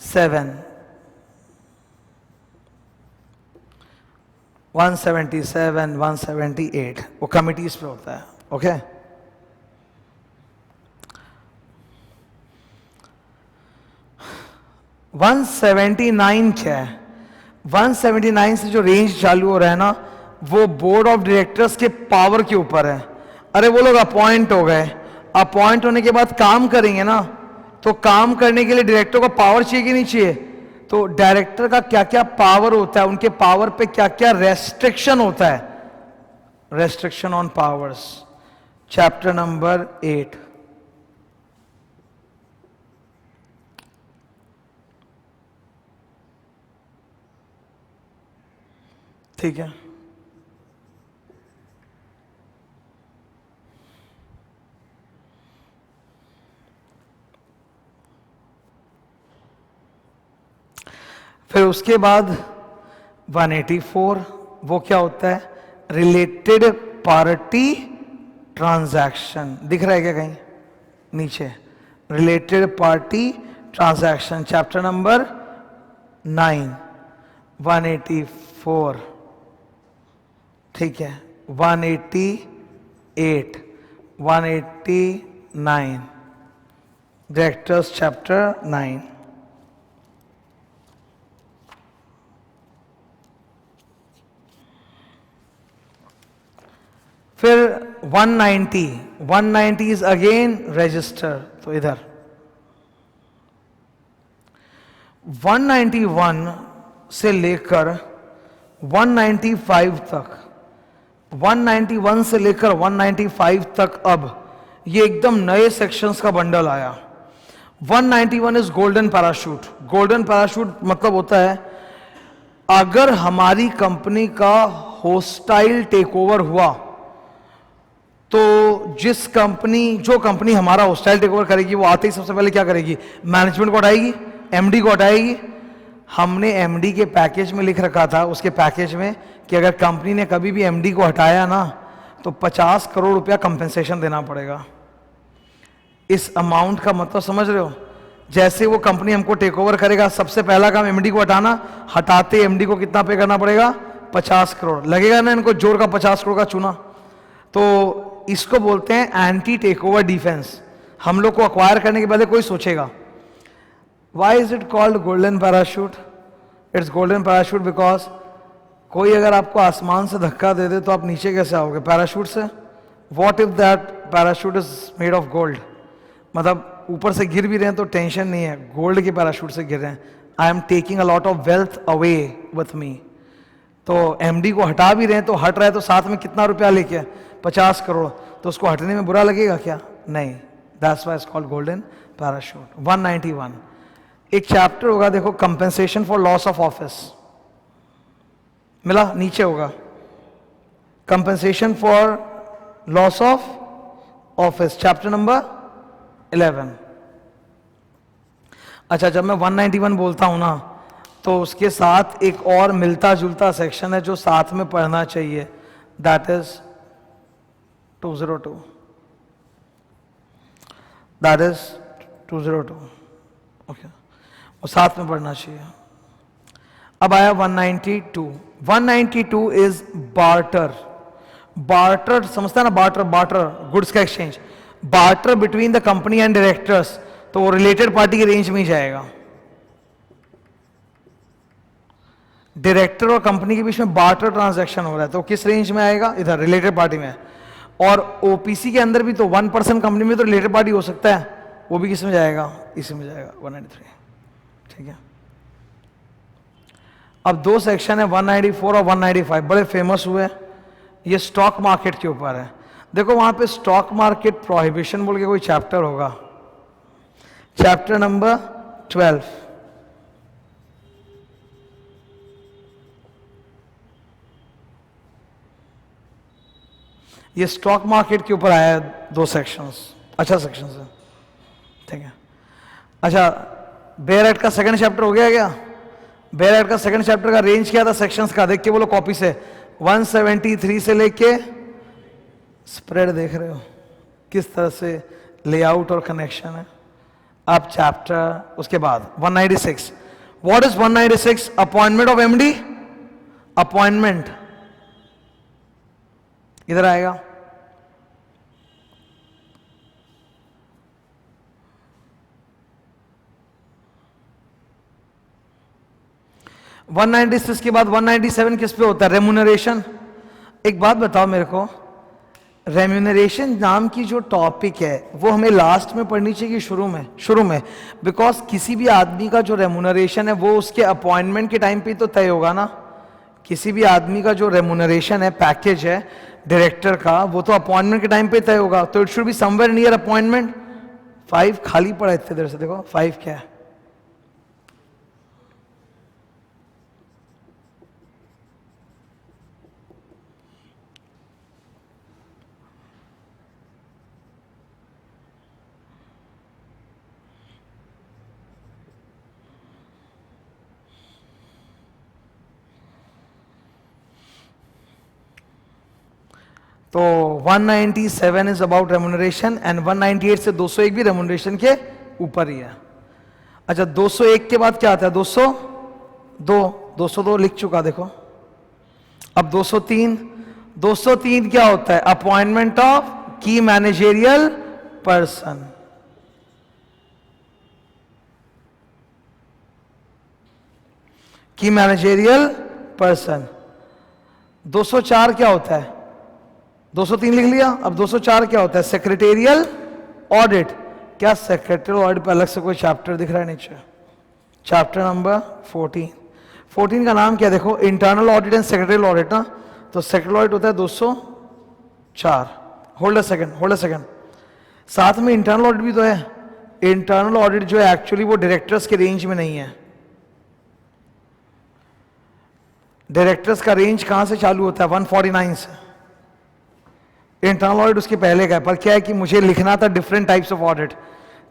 7। 177, 178 वो कमिटीज पे होता है। ओके, वन 179 क्या है? 179 से जो रेंज चालू हो रहा है ना, वो बोर्ड ऑफ डायरेक्टर्स के पावर के ऊपर है। अरे वो लोग अपॉइंट हो गए, अपॉइंट होने के बाद काम करेंगे ना, तो काम करने के लिए डायरेक्टर को पावर चाहिए कि नहीं चाहिए? तो डायरेक्टर का क्या क्या पावर होता है, उनके पावर पे क्या क्या रेस्ट्रिक्शन होता है? Restriction on powers, chapter number 8। ठीक है, फिर उसके बाद 184, वो क्या होता है? Related party transaction. दिख रहा है क्या कहीं नीचे? Related party transaction, chapter number 9, 184। ठीक है, 188, 189, डायरेक्टर्स चैप्टर 9। फिर 190 इज अगेन रजिस्टर, तो इधर 191 से लेकर 195 तक, 191 से लेकर 195 तक अब ये एकदम नए सेक्शंस का बंडल आया। 191 is golden parachute. Golden parachute मतलब होता है अगर हमारी कंपनी का होस्टाइल टेकओवर हुआ तो जो कंपनी हमारा होस्टाइल टेकओवर करेगी वो आते ही सबसे पहले क्या करेगी? मैनेजमेंट को हटाएगी, एमडी को हटाएगी। हमने एमडी के पैकेज में लिख रखा था, उसके पैकेज में, कि अगर कंपनी ने कभी भी एमडी को हटाया ना तो 50 करोड़ रुपया कंपेंसेशन देना पड़ेगा। इस अमाउंट का मतलब समझ रहे हो? जैसे वो कंपनी हमको टेक ओवर करेगा, सबसे पहला काम एमडी को हटाना, हटाते एमडी को कितना पे करना पड़ेगा? 50 करोड़। लगेगा ना इनको जोर का 50 करोड़ का चूना? तो इसको बोलते हैं एंटी टेक ओवर डिफेंस। हम लोग को अक्वायर करने के पहले कोई सोचेगा। Why is it called golden parachute? It's golden parachute because कोई अगर आपको आसमान से धक्का दे दे तो आप नीचे कैसे आओगे? पैराशूट से। What if that parachute is made of gold? मतलब ऊपर से गिर भी रहे हैं तो टेंशन नहीं है, गोल्ड के पैराशूट से गिर रहे हैं। I am taking a lot of wealth away with me. तो एमडी को हटा भी रहे हैं तो हट रहा है तो साथ में कितना रुपया लेके? 50 करोड़। तो उसको हटने में बुरा लगेगा क्या? नहीं। That's why it's called golden parachute. 191 एक चैप्टर होगा, देखो, compensation for loss of office. मिला? नीचे होगा compensation for loss of office, chapter number 11। अच्छा, जब मैं 191 बोलता हूं ना तो उसके साथ एक और मिलता जुलता सेक्शन है जो साथ में पढ़ना चाहिए, that is 202। That is 202। Okay, और साथ में पढ़ना चाहिए। अब आया 192। 192 इज बार्टर। बार्टर समझता है ना, बार्टर, बार्टर गुड्स का exchange, barter between the company and directors, तो वो रिलेटेड पार्टी के रेंज में ही जाएगा। डायरेक्टर और कंपनी के बीच में बार्टर ट्रांजैक्शन हो रहा है, तो किस रेंज में आएगा? इधर रिलेटेड पार्टी में। और ओपीसी के अंदर भी तो 1% कंपनी में तो रिलेटेड पार्टी हो सकता है, वो भी किस में जाएगा? इसी में जाएगा, 193। ठीक है, अब दो सेक्शन है 194 और 195, बड़े फेमस हुए। ये स्टॉक मार्केट के ऊपर है। देखो वहां पे स्टॉक मार्केट प्रोहिबिशन बोल के कोई चैप्टर होगा, चैप्टर नंबर 12। ये स्टॉक मार्केट के ऊपर आया है, दो सेक्शंस, अच्छा सेक्शंस है। ठीक है, अच्छा बेयर एक्ट का सेकंड चैप्टर हो गया क्या? बेयर एक्ट का सेकंड चैप्टर का रेंज क्या था सेक्शंस का? देख के बोलो कॉपी से। 173 से लेके, स्प्रेड देख रहे हो किस तरह से लेआउट और कनेक्शन है। अब चैप्टर उसके बाद 196। What is 196? Appointment of MD. Appointment इधर आएगा। वन 196 के बाद 197 किस पे होता है? रेम्यूनरेशन। एक बात बताओ मेरे को, रेम्यूनरेशन नाम की जो टॉपिक है वो हमें लास्ट में पढ़नी चाहिए कि शुरू में? शुरू में, बिकॉज किसी भी आदमी का जो रेम्यूनरेशन है वो उसके अपॉइंटमेंट के टाइम पे तो तय होगा ना। किसी भी आदमी का जो रेम्यूनरेशन है, पैकेज है डायरेक्टर का, वो तो अपॉइंटमेंट के टाइम पे तय होगा, तो it should be somewhere near appointment. 5 खाली पड़ा इतने देर से, देखो 5 क्या है। तो 197 इज अबाउट रेम्यूनरेशन एंड 198 से 201 भी रेम्यूनरेशन के ऊपर ही है। अच्छा 201 के बाद क्या आता है? 202 लिख चुका देखो। अब 203 क्या होता है? अपॉइंटमेंट ऑफ की मैनेजेरियल पर्सन। की मैनेजेरियल पर्सन। 204 क्या होता है? 203 लिख लिया। अब 204 क्या होता है? Secretarial audit. क्या सेक्रेटरी ऑडिट पे अलग से कोई चैप्टर दिख रहा है नीचे? Chapter number 14। 14 का नाम क्या? देखो internal audit and secretarial audit ना, तो सेक्रेटरी ऑडिट होता है 204। होल्ड अ सेकंड, साथ में इंटरनल ऑडिट भी तो है। इंटरनल ऑडिट जो है एक्चुअली वो डायरेक्टर्स के रेंज में नहीं है। डायरेक्टर्स का रेंज कहां से चालू होता है? 149 से। इंटरनल ऑडिट उसके पहले का है, पर क्या है कि मुझे लिखना था डिफरेंट टाइप्स ऑफ ऑडिट,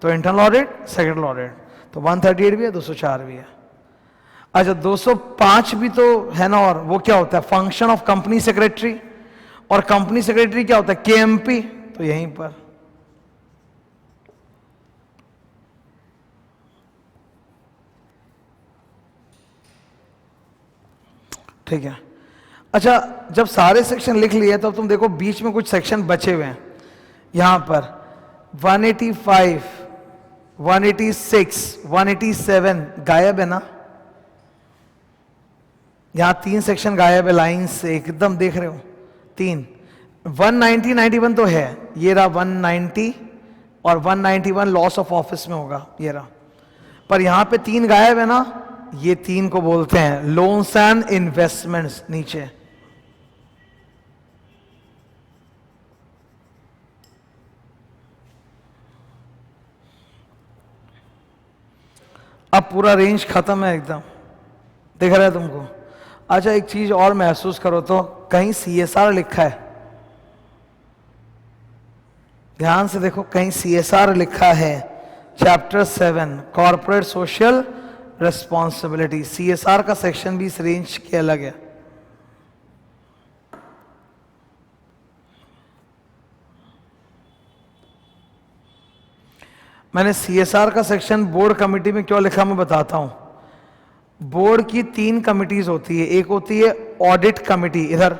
तो इंटरनल ऑडिट, सेक्रेटरी ऑडिट, तो 138 भी है, 204 भी है। अच्छा 205 भी तो है ना, और वो क्या होता है? Function of company secretary. और कंपनी सेक्रेटरी क्या होता है? केएमपी, तो यहीं पर। ठीक है, अच्छा जब सारे सेक्शन लिख लिए तब तुम देखो बीच में कुछ सेक्शन बचे हुए हैं। यहां पर 185, 186, 187 गायब है ना? यहां 3 सेक्शन गायब है लाइन से एकदम, देख रहे हो 3। 190, 91 तो है, ये रहा 190 और 191 लॉस ऑफ ऑफिस में होगा, ये रहा। पर यहां पे 3 गायब है ना, ये 3 को बोलते हैं लोन्स एंड इन्वेस्टमेंट्स नीचे। अब पूरा रेंज खत्म है एकदम, दिख रहा है तुमको? अच्छा एक चीज और महसूस करो तो, कहीं सीएसआर लिखा है? ध्यान से देखो, कहीं सीएसआर लिखा है? Chapter 7 corporate social responsibility, CSR का सेक्शन भी इस रेंज के अलग है। मैंने CSR का सेक्शन बोर्ड कमेटी में क्यों लिखा मैं बताता हूं। बोर्ड की 3 कमिटीज होती है, एक होती है ऑडिट कमेटी इधर,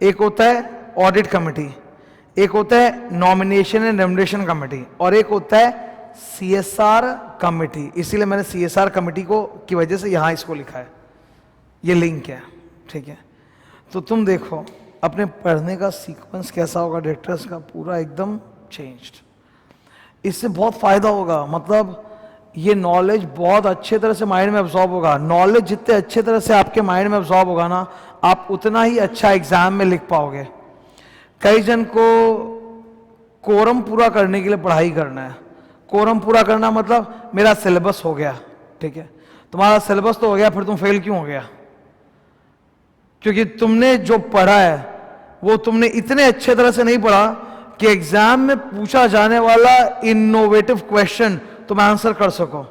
एक होता है ऑडिट कमेटी, एक होता है नॉमिनेशन एंड रेमुनरेशन कमेटी, और एक होता है CSR कमेटी। इसीलिए मैंने CSR कमेटी को की वजह से यहां इसको लिखा है, ये लिंक है, ठीक है। तो तुम देखो अपने पढ़ने का सीक्वेंस कैसा होगा, डायरेक्टर्स का पूरा एकदम चेंज्ड। इससे बहुत फायदा होगा, मतलब ये नॉलेज बहुत अच्छे तरह से माइंड में अब्सॉर्ब होगा। नॉलेज जितने अच्छे तरह से आपके माइंड में अब्सॉर्ब होगा ना, आप उतना ही अच्छा एग्जाम में लिख पाओगे। कई जन को कोरम पूरा करने के लिए पढ़ाई करना है। कोरम पूरा करना मतलब मेरा सिलेबस हो गया, ठीक है, तुम्हारा सिलेबस तो हो गया, फिर तुम फेल क्यों हो गया? क्योंकि तुमने जो पढ़ा है वो तुमने इतने अच्छे तरह से नहीं पढ़ा कि एग्जाम में पूछा जाने वाला इनोवेटिव क्वेश्चन तुम आंसर कर सको।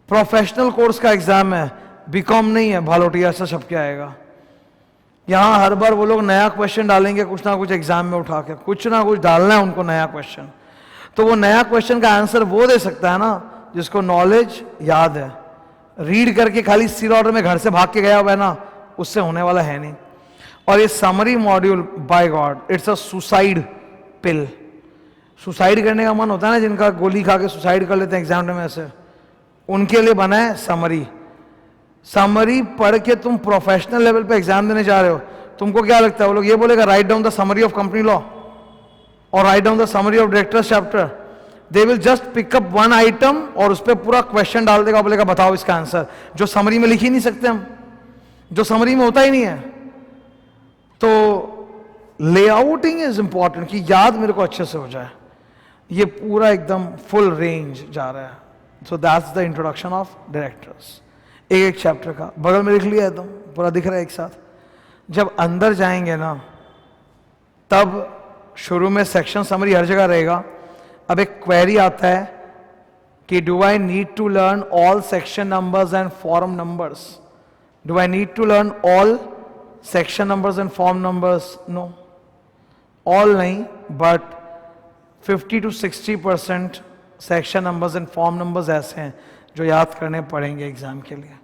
प्रोफेशनल कोर्स का एग्जाम है, बीकॉम नहीं है, भालोटिया से छपके आएगा। यहां हर बार वो लोग नया क्वेश्चन डालेंगे, कुछ ना कुछ एग्जाम में उठा के, कुछ ना कुछ डालना है उनको नया क्वेश्चन। तो वो नया क्वेश्चन का आंसर वो दे सकता है ना जिसको नॉलेज याद है। रीड करके खाली सिर ऑर्डर में घर से भाग के गया हुआ है ना, उससे होने वाला है नहीं। और ये summary module, by god it's a suicide pill. Suicide करने का मन होता है ना, जिनका गोली खा के सुसाइड कर लेते हैं एग्जाम में से, उनके लिए बना है समरी। समरी पढ़ के तुम प्रोफेशनल लेवल पे एग्जाम देने जा रहे हो, तुमको क्या लगता है वो लोग ये बोलेगा write down the summary of company law और write down the summary of directors chapter? They will just pick up one item और उस पर पूरा क्वेश्चन डाल देगा, बोलेगा बताओ इसका आंसर, जो समरी में लिख ही नहीं सकते हम, जो समरी में होता ही नहीं है। तो लेआउटिंग इज इंपॉर्टेंट कि याद मेरे को अच्छे से हो जाए। ये पूरा एकदम फुल रेंज जा रहा है। So that's the introduction of directors. एक चैप्टर का बगल में लिख लिया एकदम पूरा दिख रहा है एक साथ। जब अंदर जाएंगे ना तब शुरू में सेक्शन समरी हर जगह रहेगा। अब एक क्वेरी आता है कि do I need to learn all section numbers and form numbers? Do I need to learn all section numbers and form numbers? No, all नहीं, but 50 to 60% section numbers and form numbers ऐसे हैं जो याद करने पड़ेंगे एग्जाम के लिए।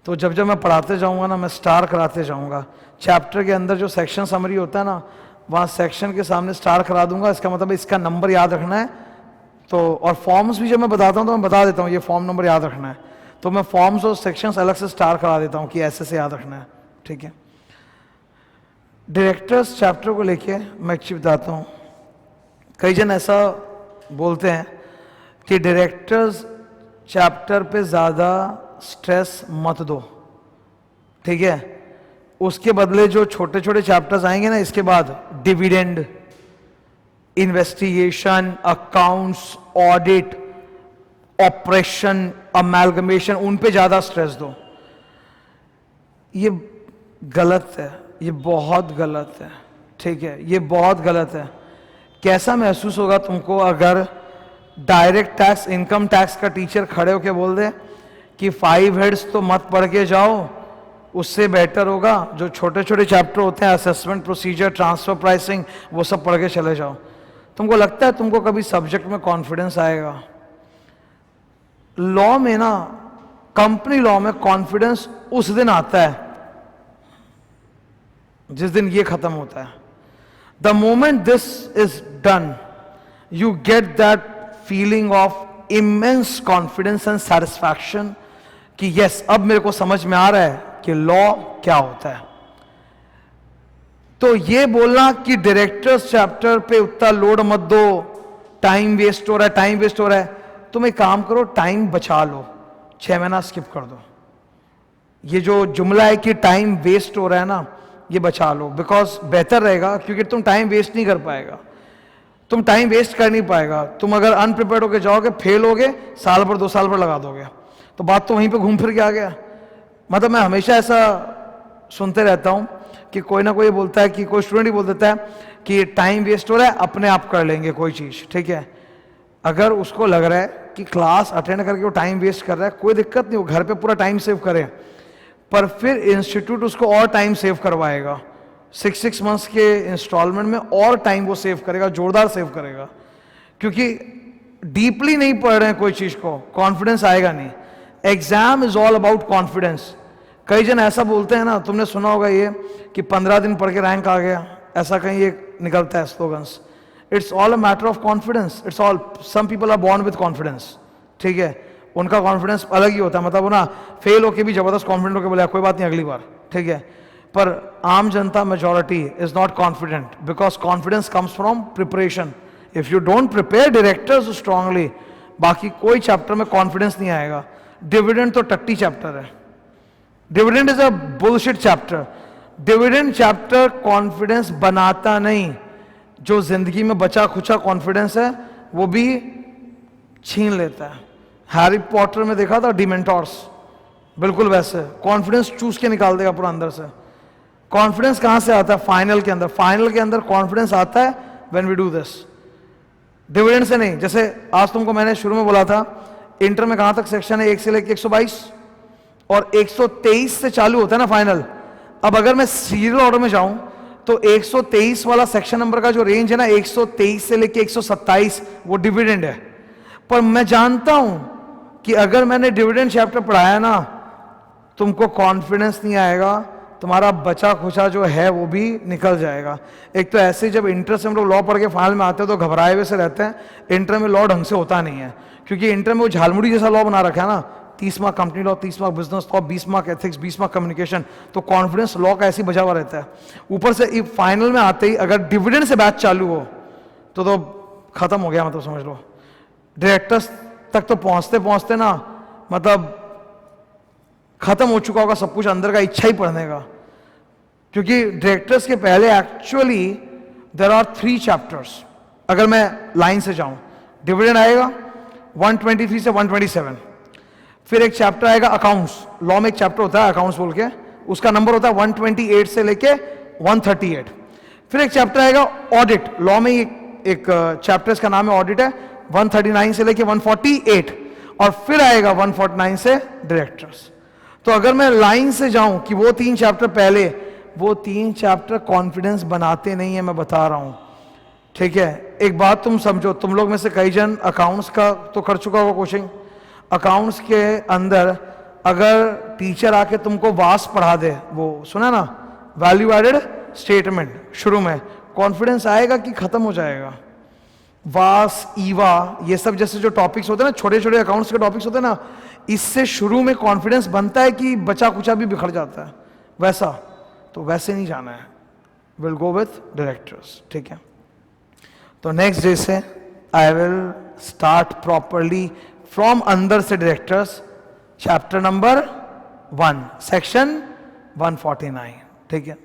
तो जब जब मैं पढ़ाते जाऊंगा ना, मैं स्टार कराते जाऊंगा। चैप्टर के अंदर जो सेक्शन समरी होता है ना, वहां सेक्शन के सामने स्टार करा दूंगा। इसका मतलब इसका नंबर याद रखना है। तो और फॉर्म्स भी जब मैं बताता हूं तो मैं बता देता हूं ये फॉर्म नंबर याद रखना है। तो मैं फॉर्म्स और सेक्शंस अलग से स्टार करा देता हूं कि ऐसे से याद रखना है, ठीक है। डायरेक्टर्स चैप्टर को लेके मैं एक चीज बताता हूं। कई जन ऐसा बोलते हैं कि डायरेक्टर्स चैप्टर पे ज्यादा स्ट्रेस मत दो, ठीक है। उसके बदले जो छोटे छोटे चैप्टर्स आएंगे ना इसके बाद, dividend, investigation, accounts, audit, operation, amalgamation, उन पे ज्यादा स्ट्रेस दो। ये गलत है, ये बहुत गलत है, ठीक है, ये बहुत गलत है। कैसा महसूस होगा तुमको अगर डायरेक्ट टैक्स, इनकम टैक्स का टीचर खड़े होकर बोल दे कि 5 हेड्स तो मत पढ़ के जाओ, उससे बेटर होगा जो छोटे छोटे चैप्टर होते हैं, असेसमेंट प्रोसीजर, ट्रांसफर प्राइसिंग, वो सब पढ़ के चले जाओ। तुमको लगता है तुमको कभी सब्जेक्ट में कॉन्फिडेंस आएगा? लॉ में ना, कंपनी लॉ में कॉन्फिडेंस उस दिन आता है जिस दिन ये खत्म होता है। The moment this is done, you get that feeling of immense confidence and satisfaction कि यस, अब मेरे को समझ में आ रहा है कि लॉ क्या होता है। तो ये बोलना कि डायरेक्टर्स चैप्टर पे उतना लोड मत दो, टाइम वेस्ट हो रहा है, टाइम वेस्ट हो रहा है, तुम एक काम करो, टाइम बचा लो, 6 महीना स्किप कर दो। ये जो जुमला है कि टाइम वेस्ट हो रहा है ना, ये बचा लो, बिकॉज बेहतर रहेगा, क्योंकि तुम टाइम वेस्ट नहीं कर पाएगा, तुम टाइम वेस्ट कर नहीं पाएगा। तुम अगर अनप्रिपेयर्ड होकर जाओगे, फेल होगे, साल भर 2 साल भर लगा दोगे, तो बात तो वहीं पे घूम फिर के आ गया। मतलब मैं हमेशा ऐसा सुनते रहता हूं कि कोई ना कोई बोलता है कि कोई स्टूडेंट ही बोल देता है कि टाइम वेस्ट हो रहा है, अपने आप कर लेंगे कोई चीज, ठीक है। अगर उसको लग रहा है कि क्लास अटेंड करके वो टाइम वेस्ट कर रहा है, कोई दिक्कत नहीं, वो घर पे पूरा टाइम सेव करे, पर फिर इंस्टीट्यूट उसको और टाइम सेव करवाएगा, 6 मंथ्स के इंस्टॉलमेंट में और टाइम वो सेव करेगा, जोरदार सेव करेगा। क्योंकि डीपली नहीं पढ़ रहे हैं कोई चीज को, कॉन्फिडेंस आएगा नहीं। Exam is all about confidence. कई जन ऐसा बोलते हैं ना, तुमने सुना होगा ये कि 15 दिन पढ़ के रैंक आ गया, ऐसा कहीं ये निकलता है slogans. It's all a matter of confidence. It's all, some people are born with confidence, ठीक है, उनका कॉन्फिडेंस अलग ही होता है, मतलब वो ना फेल होके भी जबरदस्त कॉन्फिडेंट होकर बोले कोई बात नहीं अगली बार, ठीक है। पर आम जनता majority is not confident because confidence comes from preparation. If you don't prepare directors strongly, बाकी कोई चैप्टर में कॉन्फिडेंस नहीं आएगा। डिविडेंड तो टट्टी चैप्टर है, dividend is a bullshit chapter. Dividend chapter confidence बनाता नहीं, जो जिंदगी में बचा खुचा कॉन्फिडेंस है वो भी छीन लेता है। हैरी पॉटर में देखा था डिमेंटोर्स, बिल्कुल वैसे कॉन्फिडेंस चूस के निकाल देगा पूरा अंदर से। कॉन्फिडेंस कहां से आता है? फाइनल के अंदर। फाइनल के अंदर कॉन्फिडेंस आता है when we do this, dividend से नहीं। जैसे आज तुमको मैंने शुरू में बोला था, इंटर में कहां तक सेक्शन है? 1 से लेकर 122 और 123 से चालू होता है ना फाइनल। अब अगर मैं सीरियल ऑर्डर में जाऊं तो 123 वाला सेक्शन नंबर का जो रेंज है ना, 123 से लेकर 127, वो डिविडेंड है। पर मैं जानता हूं कि अगर मैंने डिविडेंड चैप्टर पढ़ाया ना, तुमको कॉन्फिडेंस नहीं आएगा, तुम्हारा बचा खुचा जो है वो भी निकल जाएगा। एक तो ऐसे जब इंटर से हम लोग लॉ पढ़ के फाइनल में आते हैं तो घबराए हुए से रहते हैं। इंटर में लॉ ढंग से होता नहीं है, क्योंकि इंटर में वो झालमुड़ी जैसा लॉ बना रखा है ना, 30 mark company law, 30 mark business law, 20 mark ethics, 20 mark communication. तो कॉन्फिडेंस लॉ का ऐसे ही बजा हुआ रहता है। ऊपर से फाइनल में आते ही अगर डिविडेंड से बैच चालू हो तो खत्म हो गया, मतलब समझ लो। डायरेक्टर्स तक तो पहुंचते पहुंचते ना, मतलब खत्म हो चुका होगा सब कुछ, अंदर का इच्छा ही पढ़ने का। क्योंकि डायरेक्टर्स के पहले एक्चुअली देयर आर 3 चैप्टर्स। अगर मैं लाइन से जाऊं, डिविडेंड आएगा 123 से 127, फिर एक चैप्टर आएगा अकाउंट्स। लॉ में एक चैप्टर होता है अकाउंट्स बोल के, उसका नंबर होता है 128 से लेके 138। फिर एक चैप्टर आएगा ऑडिट। लॉ में एक चैप्टर, इसका नाम है ऑडिट है, 139 से लेके 148। और फिर आएगा 149 से डायरेक्टर्स। तो अगर मैं लाइन से जाऊं कि वो 3 चैप्टर पहले, वो 3 चैप्टर कॉन्फिडेंस बनाते नहीं है, मैं बता रहा हूं, ठीक है। एक बात तुम समझो, तुम लोग में से कई जन अकाउंट्स का तो कर चुका होगा कोचिंग। अकाउंट्स के अंदर अगर टीचर आके तुमको वास पढ़ा दे, वो सुना ना, वैल्यू एडेड स्टेटमेंट, शुरू में कॉन्फिडेंस आएगा कि खत्म हो जाएगा? वास, ईवा, ये सब जैसे जो टॉपिक्स होते हैं ना, छोटे छोटे अकाउंट्स के टॉपिक्स होते हैं ना, इससे शुरू में कॉन्फिडेंस बनता है कि बचा कुचा भी बिखर जाता है। वैसा तो वैसे नहीं जाना है, विल गो विथ डायरेक्टर्स, ठीक है। तो नेक्स्ट डे से I will start properly from अंदर से डायरेक्टर्स, चैप्टर नंबर 1 सेक्शन 149, ठीक है।